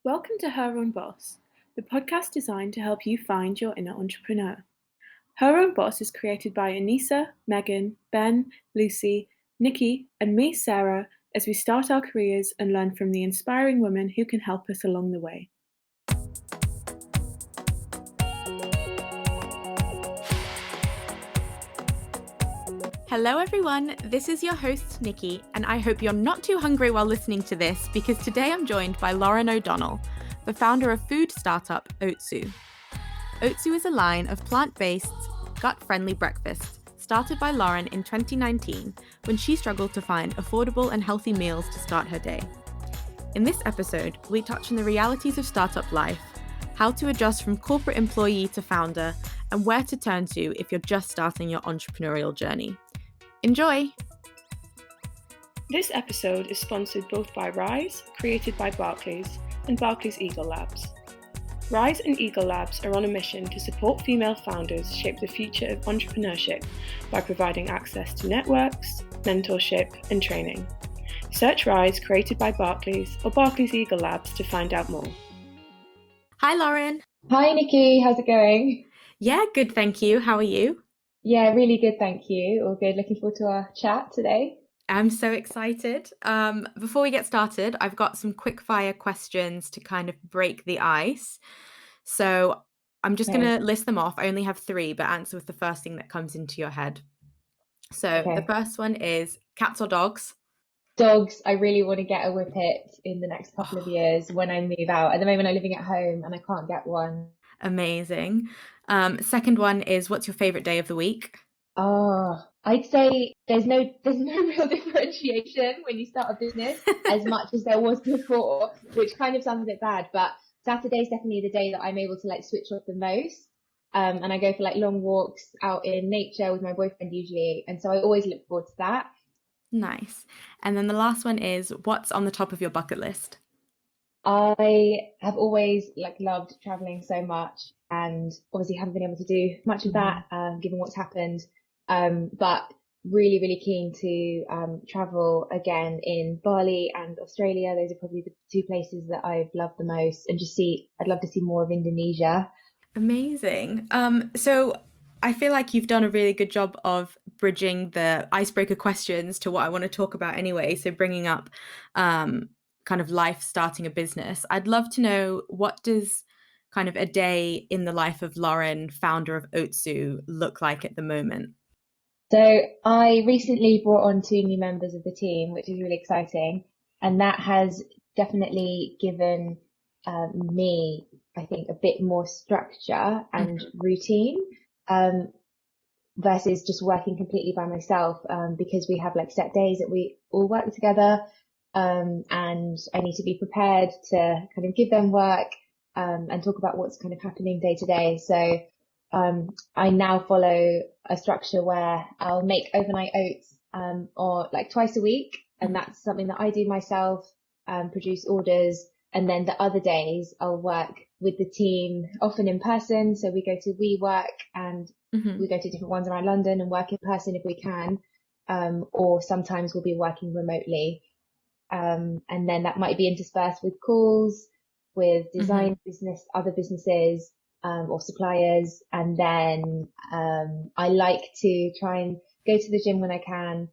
Welcome to Her Own Boss, the podcast designed to help you find your inner entrepreneur. Her Own Boss is created by Anissa, Megan, Ben, Lucy, Nikki, and me, Sarah, as we start our careers and learn from the inspiring women who can help us along the way. Hello everyone, this is your host Nikki, and I hope you're not too hungry while listening to this because today I'm joined by Lauren O'Donnell, the founder of food startup Oatsu. Oatsu is a line of plant-based, gut-friendly breakfasts started by Lauren in 2019 when she struggled to find affordable and healthy meals to start her day. In this episode, we touch on the realities of startup life, how to adjust from corporate employee to founder, and where to turn to if you're just starting your entrepreneurial journey. Enjoy! This episode is sponsored both by Rise, created by Barclays, and Barclays Eagle Labs. Rise and Eagle Labs are on a mission to support female founders shape the future of entrepreneurship by providing access to networks, mentorship, and training. Search Rise, created by Barclays, or Barclays Eagle Labs to find out more. Hi Lauren! Hi Nikki, how's it going? Yeah, good, thank you. How are you? Yeah, really good, thank you. All good. Looking forward to our chat today. I'm so excited. Before we get started, I've got some quick fire questions to kind of break the ice. So I'm just going to list them off. I only have 3, but answer with the first thing that comes into your head. So the first one is cats or dogs? Dogs. I really want to get a whippet in the next couple of years when I move out. At the moment, I'm living at home and I can't get one. Amazing. Second one is, what's your favorite day of the week? I'd say there's no real differentiation when you start a business as much as there was before, which kind of sounds a bit bad, but Saturday's definitely the day that I'm able to switch off the most. And I go for long walks out in nature with my boyfriend usually. And so I always look forward to that. Nice. And then the last one is, what's on the top of your bucket list? I have always loved traveling so much, and obviously haven't been able to do much of that given what's happened. But really, really keen to travel again in Bali and Australia. Those are probably the 2 places that I've loved the most, and I'd love to see more of Indonesia. Amazing. So I feel like you've done a really good job of bridging the icebreaker questions to what I want to talk about anyway. So bringing up kind of life starting a business. I'd love to know, what does kind of a day in the life of Lauren, founder of Otsu, look like at the moment? So I recently brought on 2 new members of the team, which is really exciting. And that has definitely given me, I think, a bit more structure and routine versus just working completely by myself, because we have set days that we all work together. And I need to be prepared to kind of give them work and talk about what's kind of happening day to day. So I now follow a structure where I'll make overnight oats or twice a week, and that's something that I do myself, produce orders, and then the other days I'll work with the team, often in person. So we go to WeWork and we go to different ones around London and work in person if we can, or sometimes we'll be working remotely. And then that might be interspersed with calls with design business, other businesses, or suppliers. And then I like to try and go to the gym when I can,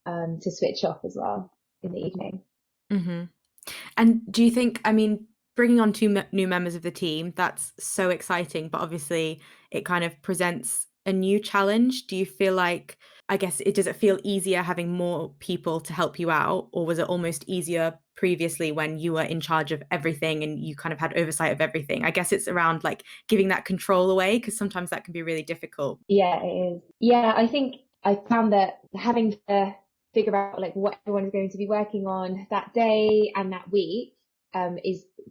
to switch off as well in the evening. And do you think, bringing on 2 new members of the team, that's so exciting, but obviously it kind of presents a new challenge. Do you feel like, does it feel easier having more people to help you out, or was it almost easier previously when you were in charge of everything and you kind of had oversight of everything? I guess it's around giving that control away, because sometimes that can be really difficult. Yeah, it is. Yeah, I think I found that having to figure out what everyone's going to be working on that day and that week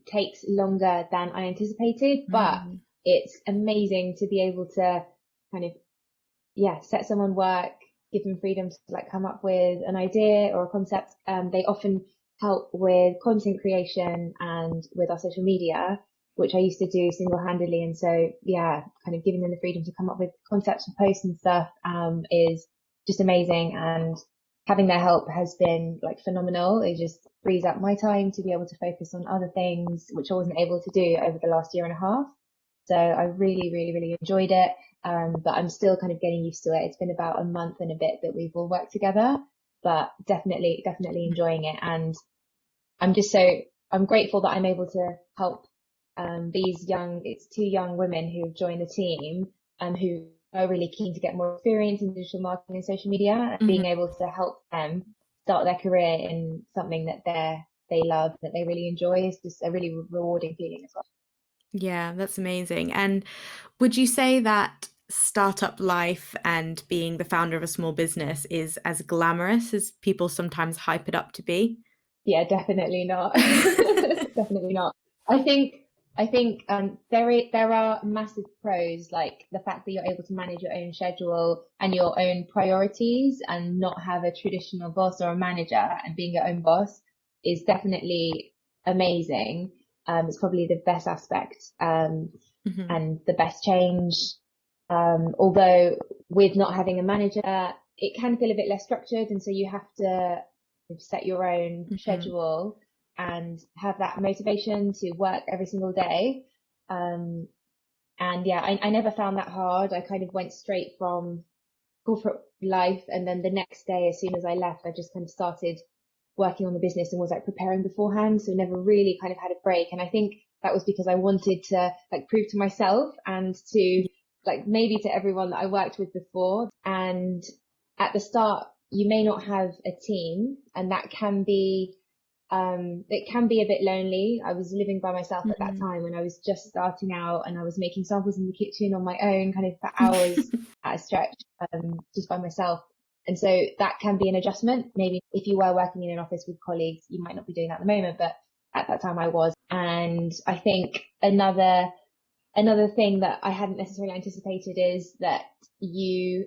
takes longer than I anticipated, but it's amazing to be able to kind of set someone work, give them freedom to come up with an idea or a concept. They often help with content creation and with our social media, which I used to do single-handedly. And so, kind of giving them the freedom to come up with concepts and posts and stuff is just amazing. And having their help has been phenomenal. It just frees up my time to be able to focus on other things, which I wasn't able to do over the last year and a half. So I really, really, really enjoyed it. But I'm still kind of getting used to it. It's been about a month and a bit that we've all worked together, but definitely enjoying it. And I'm grateful that I'm able to help it's two young women who've joined the team and who are really keen to get more experience in digital marketing and social media, and being able to help them start their career in something that they love, that they really enjoy, is just a really rewarding feeling as well. Yeah, that's amazing. And would you say that startup life and being the founder of a small business is as glamorous as people sometimes hype it up to be? Yeah, definitely not. Definitely not. I think there are massive pros, like the fact that you're able to manage your own schedule and your own priorities and not have a traditional boss or a manager, and being your own boss is definitely amazing. It's probably the best aspect, and the best change. Although with not having a manager, it can feel a bit less structured, and so you have to set your own schedule and have that motivation to work every single day. And yeah, I never found that hard. I kind of went straight from corporate life, and then the next day, as soon as I left, I just kind of started working on the business and was like preparing beforehand. So never really kind of had a break. And I think that was because I wanted to like prove to myself and to like maybe to everyone that I worked with before. And at the start, you may not have a team, and that can be it can be a bit lonely. I was living by myself at that time when I was just starting out, and I was making samples in the kitchen on my own, kind of for hours at a stretch, just by myself. And so that can be an adjustment. Maybe if you were working in an office with colleagues, you might not be doing that at the moment, but at that time I was. And I think another thing that I hadn't necessarily anticipated is that you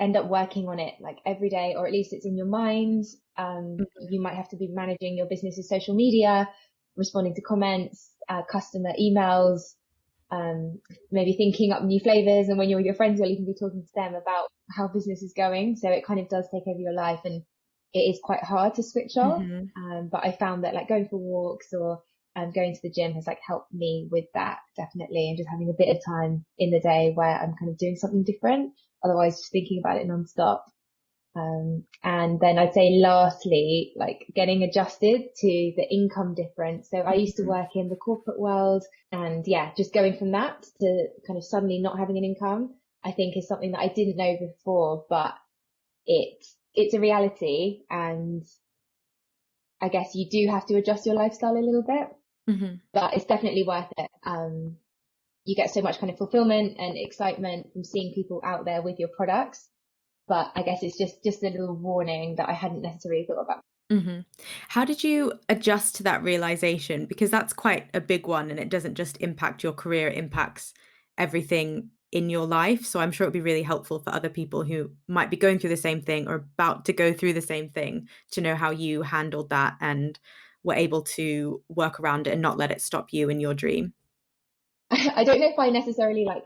end up working on it like every day, or at least it's in your mind. You might have to be managing your business's social media, responding to comments, customer emails, maybe thinking up new flavors. And when you're with your friends, you'll even be talking to them about how business is going. So it kind of does take over your life, and it is quite hard to switch off. But I found that like going for walks or going to the gym has like helped me with that, definitely. And just having a bit of time in the day where I'm kind of doing something different. Otherwise, just thinking about it nonstop. And then I'd say lastly, like getting adjusted to the income difference. So I used to work in the corporate world, and yeah, just going from that to kind of suddenly not having an income, I think is something that I didn't know before, but it's a reality. And I guess you do have to adjust your lifestyle a little bit, but it's definitely worth it. You get so much kind of fulfillment and excitement from seeing people out there with your products. But I guess it's just a little warning that I hadn't necessarily thought about. How did you adjust to that realization? Because that's quite a big one, and it doesn't just impact your career, it impacts everything in your life. So I'm sure it'd be really helpful for other people who might be going through the same thing or about to go through the same thing to know how you handled that and were able to work around it and not let it stop you in your dream. I don't know if I necessarily like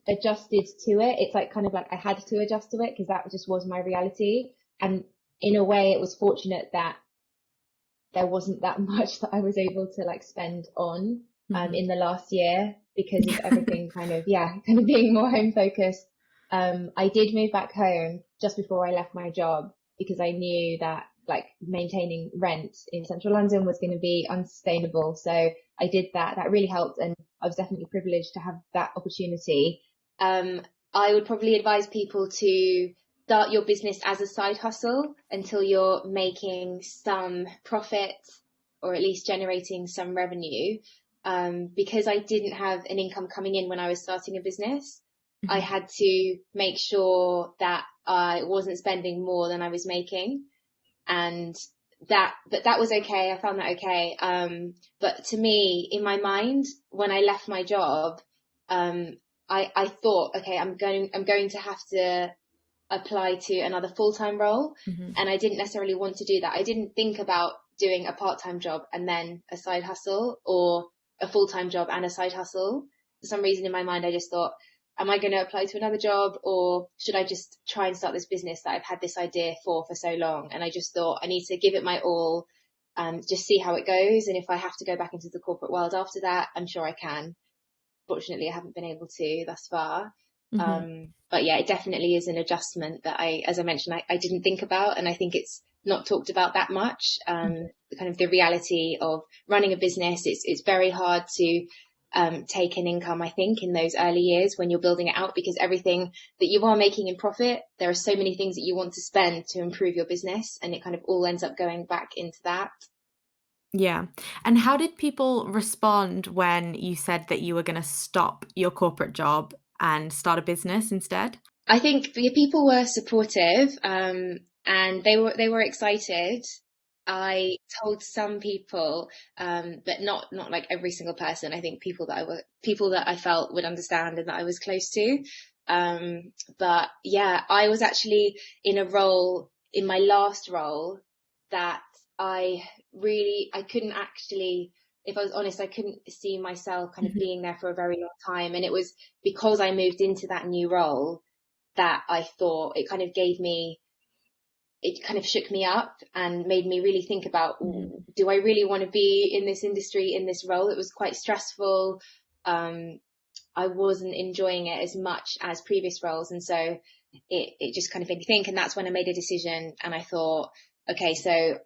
adjusted to it. It's like kind of like I had to adjust to it because that just was my reality. And in a way, it was fortunate that there wasn't that much that I was able to like spend on in the last year because of everything kind of being more home focused. I did move back home just before I left my job because I knew that like maintaining rent in central London was going to be unsustainable. So I did that. That really helped, and I was definitely privileged to have that opportunity. I would probably advise people to start your business as a side hustle until you're making some profit or at least generating some revenue. Because I didn't have an income coming in when I was starting a business, I had to make sure that I wasn't spending more than I was making. And that was okay. I found that okay. But to me, in my mind, when I left my job, I thought, okay, I'm going to have to apply to another full-time role. And I didn't necessarily want to do that. I didn't think about doing a part-time job and then a side hustle, or a full-time job and a side hustle. For some reason in my mind, I just thought, am I going to apply to another job, or should I just try and start this business that I've had this idea for so long? And I just thought I need to give it my all, just see how it goes. And if I have to go back into the corporate world after that, I'm sure I can. Fortunately, I haven't been able to thus far. But yeah, it definitely is an adjustment that as I mentioned, I didn't think about, and I think it's not talked about that much. Kind of the reality of running a business, it's very hard to take an income, I think, in those early years when you're building it out, because everything that you are making in profit, there are so many things that you want to spend to improve your business, and it kind of all ends up going back into that. Yeah. And how did people respond when you said that you were going to stop your corporate job and start a business instead? I think the people were supportive, and they were excited. I told some people, but not like every single person. I think people that I felt would understand and that I was close to. But yeah, I was actually in a role, in my last role, that I couldn't actually, if I was honest, I couldn't see myself kind of being there for a very long time. And it was because I moved into that new role that I thought it kind of shook me up and made me really think about, do I really want to be in this industry, in this role? It was quite stressful. I wasn't enjoying it as much as previous roles. And so it just kind of made me think. And that's when I made a decision, and I thought, okay, so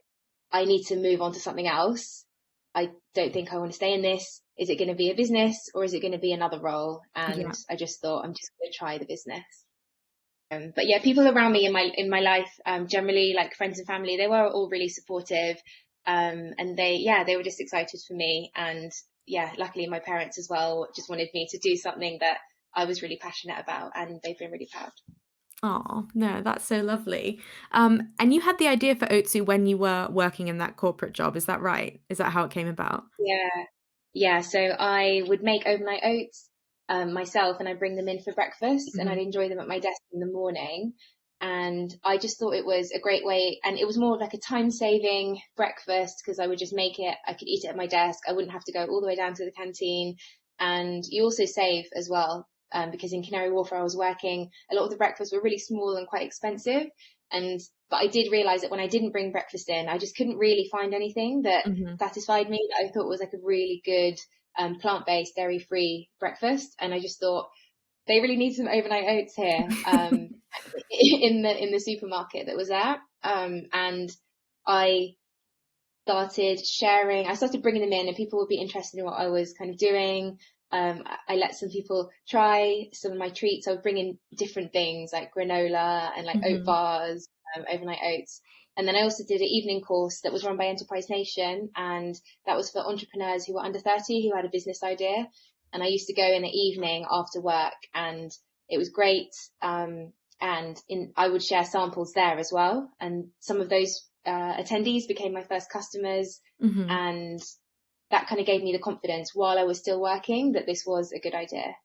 I need to move on to something else. I don't think I want to stay in this. Is it going to be a business, or is it going to be another role? And I just thought, I'm just going to try the business. But yeah, people around me in my life, generally like friends and family, they were all really supportive. And they were just excited for me. And yeah, luckily my parents as well just wanted me to do something that I was really passionate about, and they've been really proud. Oh, no, that's so lovely. And you had the idea for Otsu when you were working in that corporate job, is that right? Is that how it came about? Yeah. So I would make overnight oats myself, and I'd bring them in for breakfast, and I'd enjoy them at my desk in the morning. And I just thought it was a great way, and it was more like a time-saving breakfast because I would just make it. I could eat it at my desk. I wouldn't have to go all the way down to the canteen, and you also save as well. Because in Canary Wharf where I was working, a lot of the breakfasts were really small and quite expensive. But I did realize that when I didn't bring breakfast in, I just couldn't really find anything that satisfied me, that I thought was like a really good plant-based, dairy-free breakfast. And I just thought they really need some overnight oats here in the supermarket that was there. And I started bringing them in, and people would be interested in what I was kind of doing. I let some people try some of my treats. I would bring in different things like granola and like oat bars, overnight oats. And then I also did an evening course that was run by Enterprise Nation, and that was for entrepreneurs who were under 30 who had a business idea. And I used to go in the evening after work, and it was great. I would share samples there as well. And some of those attendees became my first customers, and that kind of gave me the confidence while I was still working that this was a good idea.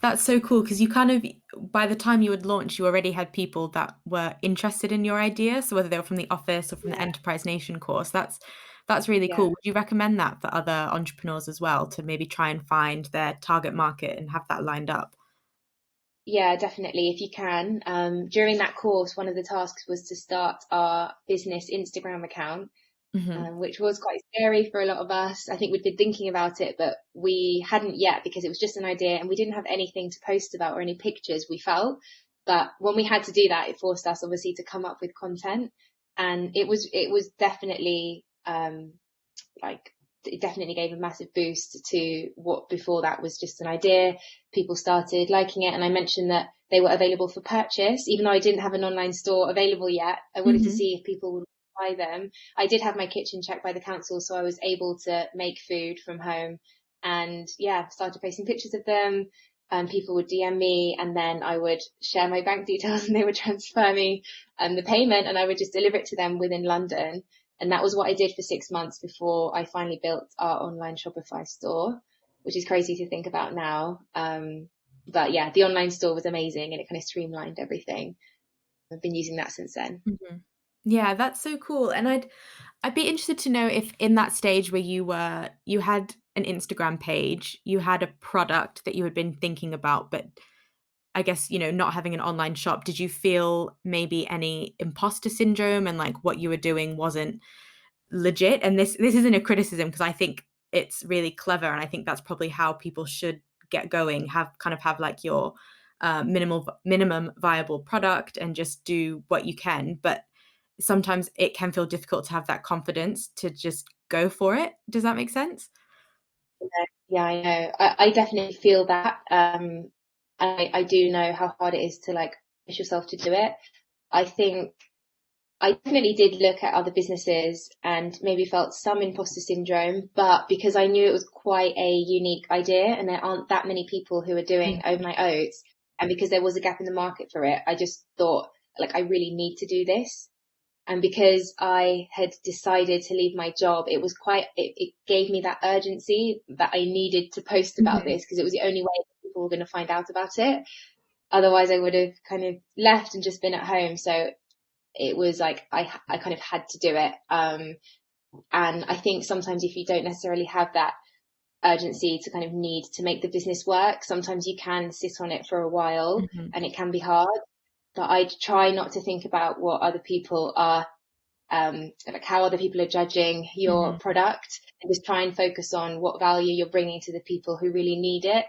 That's so cool, because you kind of, by the time you would launch, you already had people that were interested in your idea. So whether they were from the office or from the Enterprise Nation course, that's really cool. Would you recommend that for other entrepreneurs as well, to maybe try and find their target market and have that lined up? Yeah, definitely. If you can. During that course, one of the tasks was to start our business Instagram account. Which was quite scary for a lot of us. I think we'd been thinking about it, but we hadn't yet, because it was just an idea and we didn't have anything to post about or any pictures, we felt. But when we had to do that, it forced us obviously to come up with content. And it was definitely, it definitely gave a massive boost to what before that was just an idea. People started liking it. And I mentioned that they were available for purchase, even though I didn't have an online store available yet. I wanted to see if people would buy them. I did have my kitchen checked by the council, so I was able to make food from home, and started posting pictures of them, and people would DM me, and then I would share my bank details and they would transfer me the payment, and I would just deliver it to them within London. And that was what I did for 6 months before I finally built our online Shopify store, which is crazy to think about now. But yeah, the online store was amazing, and it kind of streamlined everything. I've been using that since then. Yeah, that's so cool. And I'd be interested to know if in that stage where you had an Instagram page, you had a product that you had been thinking about, but I guess, not having an online shop, did you feel maybe any imposter syndrome, and like what you were doing wasn't legit. And this isn't a criticism, because I think it's really clever, and I think that's probably how people should get going, have like your minimum viable product and just do what you can. But sometimes it can feel difficult to have that confidence to just go for it. Does that make sense? Yeah, I know. I definitely feel that. I do know how hard it is to like push yourself to do it. I think I definitely did look at other businesses and maybe felt some imposter syndrome, but because I knew it was quite a unique idea and there aren't that many people who are doing overnight oats, and because there was a gap in the market for it, I just thought, like, I really need to do this. And because I had decided to leave my job, it was it gave me that urgency that I needed to post about this, because it was the only way that people were going to find out about it. Otherwise, I would have kind of left and just been at home. So it was like, I kind of had to do it. And I think sometimes if you don't necessarily have that urgency to kind of need to make the business work, sometimes you can sit on it for a while and it can be hard. But I try not to think about what other people are, like how other people are judging your product, and just try and focus on what value you're bringing to the people who really need it.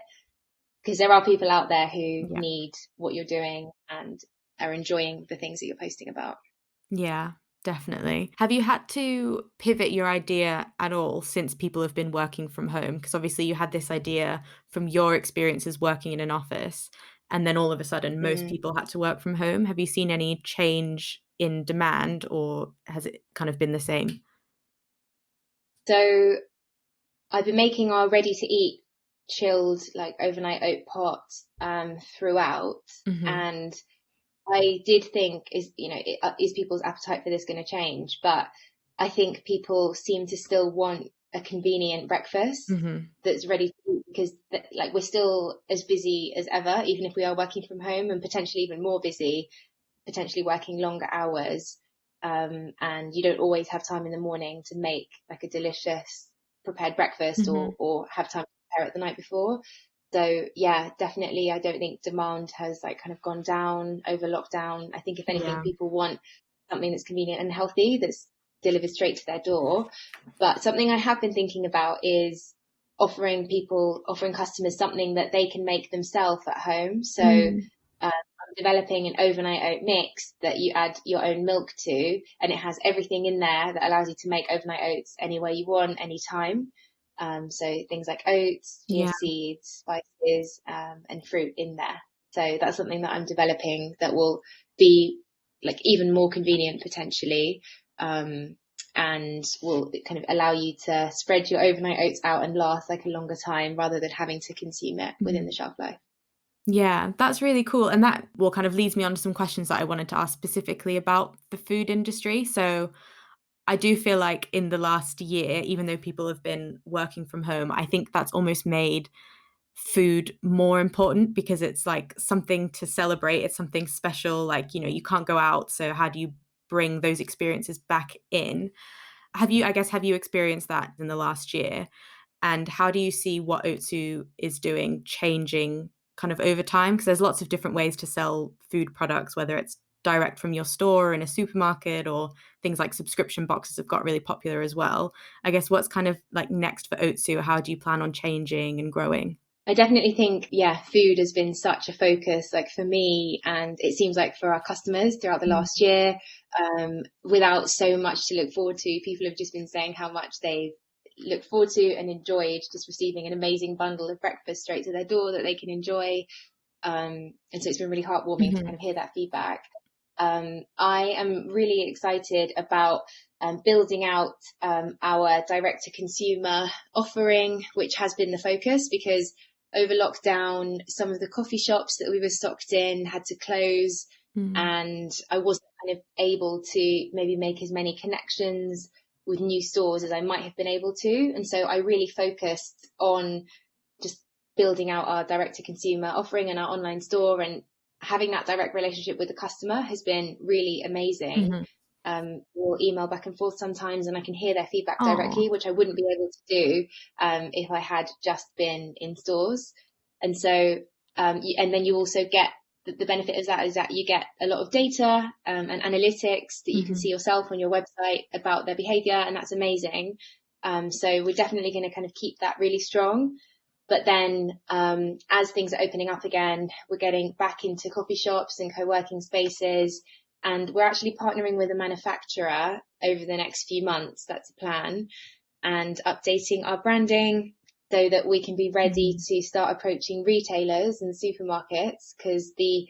Because there are people out there who need what you're doing and are enjoying the things that you're posting about. Yeah, definitely. Have you had to pivot your idea at all since people have been working from home? Because obviously you had this idea from your experiences working in an office, and then all of a sudden most people had to work from home. Have you seen any change in demand, or has it kind of been the same? So I've been making our ready to eat chilled like overnight oat pots throughout, and I did think, is people's appetite for this going to change? But I think people seem to still want a convenient breakfast that's ready to eat, because like we're still as busy as ever, even if we are working from home, and potentially even more busy, potentially working longer hours. And you don't always have time in the morning to make like a delicious prepared breakfast or have time to prepare it the night before. So yeah, definitely. I don't think demand has like kind of gone down over lockdown. I think if anything, people want something that's convenient and healthy, that's delivered straight to their door. But something I have been thinking about is offering customers something that they can make themselves at home. So I'm developing an overnight oat mix that you add your own milk to, and it has everything in there that allows you to make overnight oats any way you want, anytime. So things like oats, chia seeds, spices, and fruit in there. So that's something that I'm developing that will be like even more convenient potentially, and will kind of allow you to spread your overnight oats out and last like a longer time rather than having to consume it within the shelf life. Yeah, that's really cool. And that will kind of leads me on to some questions that I wanted to ask specifically about the food industry. So I do feel like in the last year, even though people have been working from home, I think that's almost made food more important, because it's like something to celebrate. It's something special. Like, you can't go out. So how do you bring those experiences back in? Have you experienced that in the last year? And how do you see what Otsu is doing changing kind of over time? Because there's lots of different ways to sell food products, whether it's direct from your store in a supermarket, or things like subscription boxes have got really popular as well. I guess what's kind of like next for Otsu? How do you plan on changing and growing? I definitely think, food has been such a focus, like for me, and it seems like for our customers throughout the last year, without so much to look forward to. People have just been saying how much they look forward to and enjoyed just receiving an amazing bundle of breakfast straight to their door that they can enjoy. And so it's been really heartwarming to kind of hear that feedback. I am really excited about building out our direct to consumer offering, which has been the focus, because over lockdown, some of the coffee shops that we were stocked in had to close, and I wasn't kind of able to maybe make as many connections with new stores as I might have been able to. And so I really focused on just building out our direct to consumer offering and our online store, and having that direct relationship with the customer has been really amazing. We'll email back and forth sometimes, and I can hear their feedback directly, which I wouldn't be able to do if I had just been in stores. And so, and then you also get the benefit of that is that you get a lot of data and analytics that you can see yourself on your website about their behavior, and that's amazing. So we're definitely going to kind of keep that really strong. But then as things are opening up again, we're getting back into coffee shops and co-working spaces, and we're actually partnering with a manufacturer over the next few months. That's the plan, and updating our branding so that we can be ready to start approaching retailers and supermarkets, because the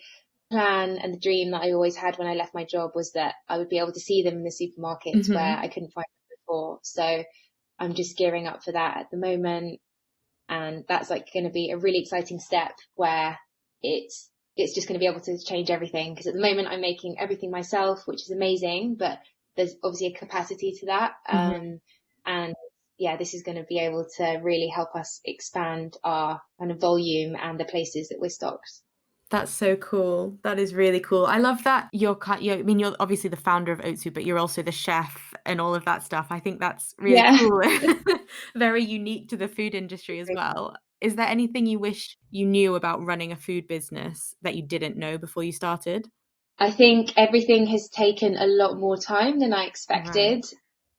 plan and the dream that I always had when I left my job was that I would be able to see them in the supermarkets where I couldn't find them before. So I'm just gearing up for that at the moment. And that's like going to be a really exciting step where it's just going to be able to change everything. Because at the moment I'm making everything myself, which is amazing, but there's obviously a capacity to that. And yeah, this is going to be able to really help us expand our kind of volume and the places that we're stocked. That's so cool. That is really cool. I love that you're obviously the founder of Otsu, but you're also the chef and all of that stuff. I think that's really cool. Very unique to the food industry as well. Is there anything you wish you knew about running a food business that you didn't know before you started? I think everything has taken a lot more time than I expected. Right.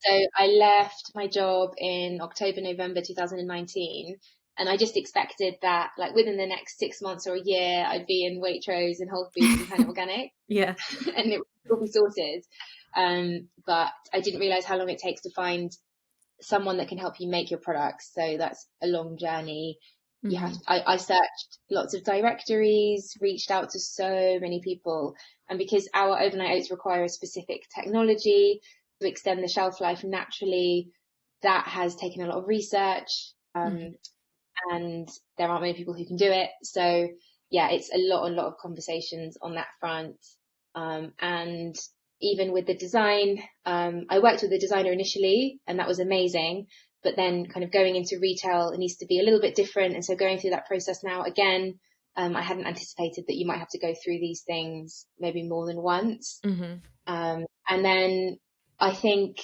So I left my job in October, November 2019. And I just expected that, like, within the next 6 months or a year, I'd be in Waitrose and Whole Foods and Planet Organic. Yeah. And it would be sorted. But I didn't realize how long it takes to find someone that can help you make your products. So that's a long journey. You have to, I searched lots of directories, reached out to so many people. And because our overnight oats require a specific technology to extend the shelf life naturally, that has taken a lot of research. And there aren't many people who can do it. So yeah, it's a lot of conversations on that front. And even with the design, I worked with a designer initially, and that was amazing. But then kind of going into retail, it needs to be a little bit different. And so going through that process now again, I hadn't anticipated that you might have to go through these things maybe more than once. And then I think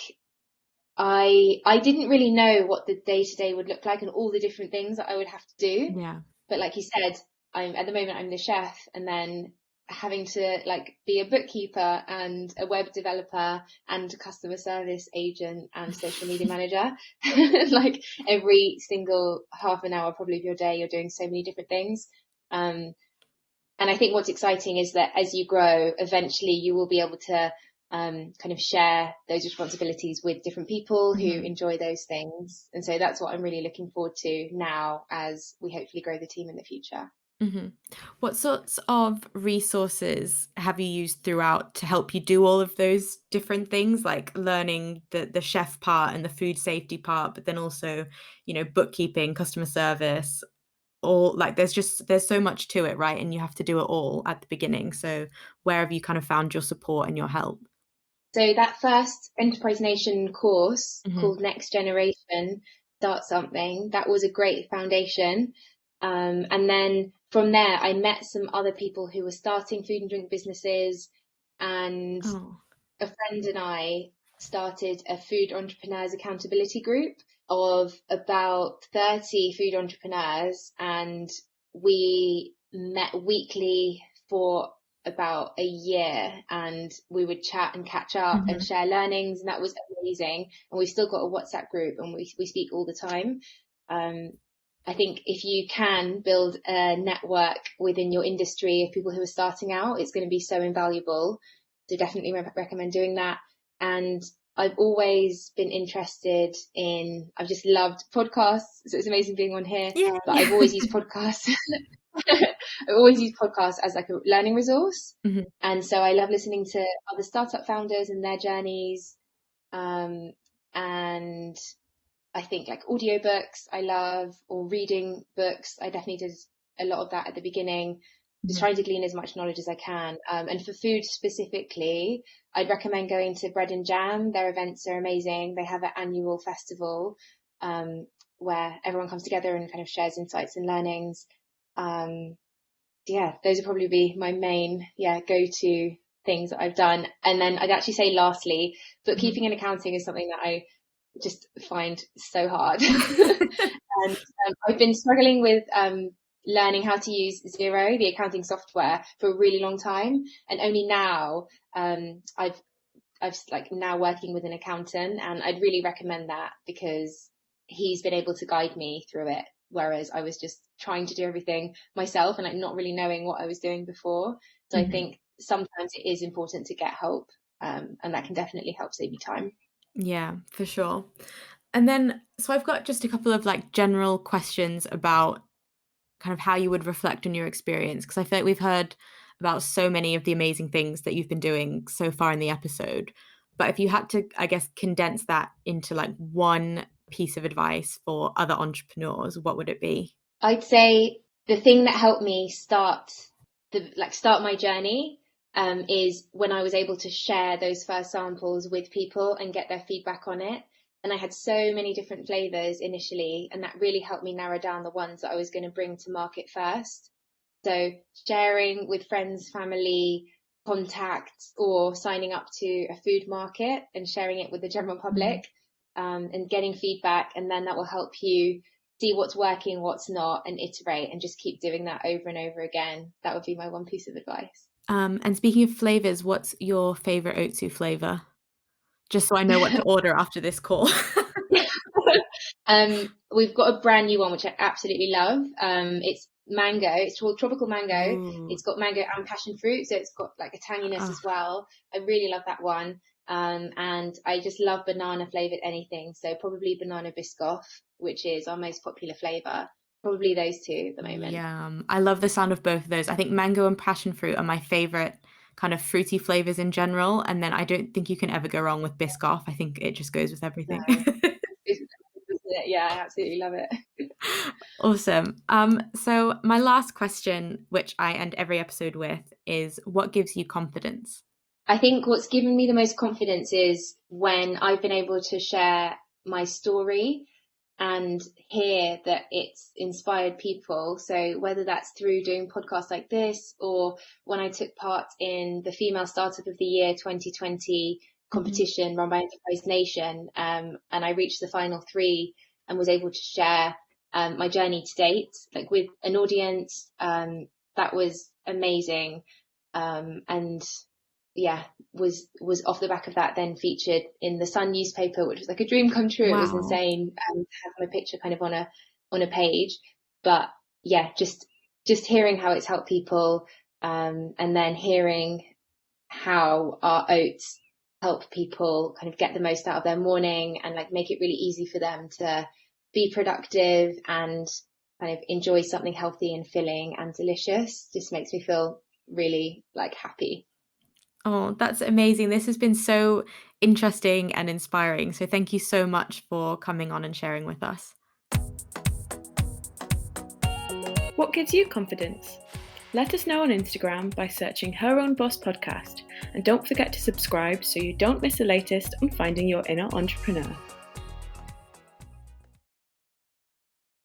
I didn't really know what the day-to-day would look like and all the different things that I would have to do. Yeah. But like you said, at the moment I'm the chef, and then having to like be a bookkeeper and a web developer and a customer service agent and social media manager. Like every single half an hour probably of your day, you're doing so many different things. And I think what's exciting is that as you grow, eventually you will be able to kind of share those responsibilities with different people who enjoy those things. And so that's what I'm really looking forward to now as we hopefully grow the team in the future. What sorts of resources have you used throughout to help you do all of those different things, like learning the chef part and the food safety part, but then also, bookkeeping, customer service, all like there's so much to it, right? And you have to do it all at the beginning. So where have you kind of found your support and your help? So that first Enterprise Nation course called Next Generation Start Something, that was a great foundation. And then from there, I met some other people who were starting food and drink businesses, and a friend and I started a food entrepreneurs accountability group of about 30 food entrepreneurs, and we met weekly for about a year, and we would chat and catch up and share learnings, and that was amazing. And we've still got a WhatsApp group, and we speak all the time. I think if you can build a network within your industry of people who are starting out, it's going to be so invaluable. So definitely recommend doing that. And I've always been interested in, I've just loved podcasts. So it's amazing being on here, but I've always used podcasts. I've always used podcasts as like a learning resource. And so I love listening to other startup founders and their journeys. And I think like audiobooks I love, or reading books. I definitely did a lot of that at the beginning, just trying to glean as much knowledge as I can. And for food specifically, I'd recommend going to Bread and Jam. Their events are amazing. They have an annual festival where everyone comes together and kind of shares insights and learnings. Those would probably be my main go-to things that I've done. And then I'd actually say lastly, bookkeeping and accounting is something that I just find so hard. And I've been struggling with learning how to use Xero, the accounting software, for a really long time. And only now, I've like now working with an accountant, and I'd really recommend that because he's been able to guide me through it. Whereas I was just trying to do everything myself and like not really knowing what I was doing before. So I think sometimes it is important to get help, and that can definitely help save you time. Yeah, for sure. And then, so I've got just a couple of like general questions about kind of how you would reflect on your experience, because I feel like we've heard about so many of the amazing things that you've been doing so far in the episode. But if you had to, I guess, condense that into like one piece of advice for other entrepreneurs, what would it be? I'd say the thing that helped me start my journey is when I was able to share those first samples with people and get their feedback on it. And I had so many different flavors initially, and that really helped me narrow down the ones that I was going to bring to market first. So sharing with friends, family, contacts, or signing up to a food market and sharing it with the general public, and getting feedback. And then that will help you see what's working, what's not, and iterate and just keep doing that over and over again. That would be my one piece of advice. And speaking of flavors, what's your favorite Otsu flavor? Just so I know what to order after this call. We've got a brand new one, which I absolutely love. It's mango. It's called tropical mango. Ooh. It's got mango and passion fruit, so it's got like a tanginess as well. I really love that one. And I just love banana flavored anything. So probably banana biscoff, which is our most popular flavor. Probably those two at the moment. Yeah, I love the sound of both of those. I think mango and passion fruit are my favorite kind of fruity flavors in general. And then I don't think you can ever go wrong with biscoff. I think it just goes with everything. No. Yeah, I absolutely love it. Awesome. So my last question, which I end every episode with, is what gives you confidence? I think what's given me the most confidence is when I've been able to share my story and hear that it's inspired people. So whether that's through doing podcasts like this, or when I took part in the Female Startup of the Year 2020 competition run by Enterprise Nation, and I reached the final 3 and was able to share my journey to date, like with an audience, that was amazing. And yeah, was off the back of that then featured in the Sun newspaper, which was like a dream come true. Wow. It was insane to have my picture kind of on a page. But yeah, just hearing how it's helped people, and then hearing how our oats help people kind of get the most out of their morning and like make it really easy for them to be productive and kind of enjoy something healthy and filling and delicious, just makes me feel really like happy. Oh, that's amazing. This has been so interesting and inspiring. So thank you so much for coming on and sharing with us. What gives you confidence? Let us know on Instagram by searching Her Own Boss Podcast, and don't forget to subscribe so you don't miss the latest on finding your inner entrepreneur.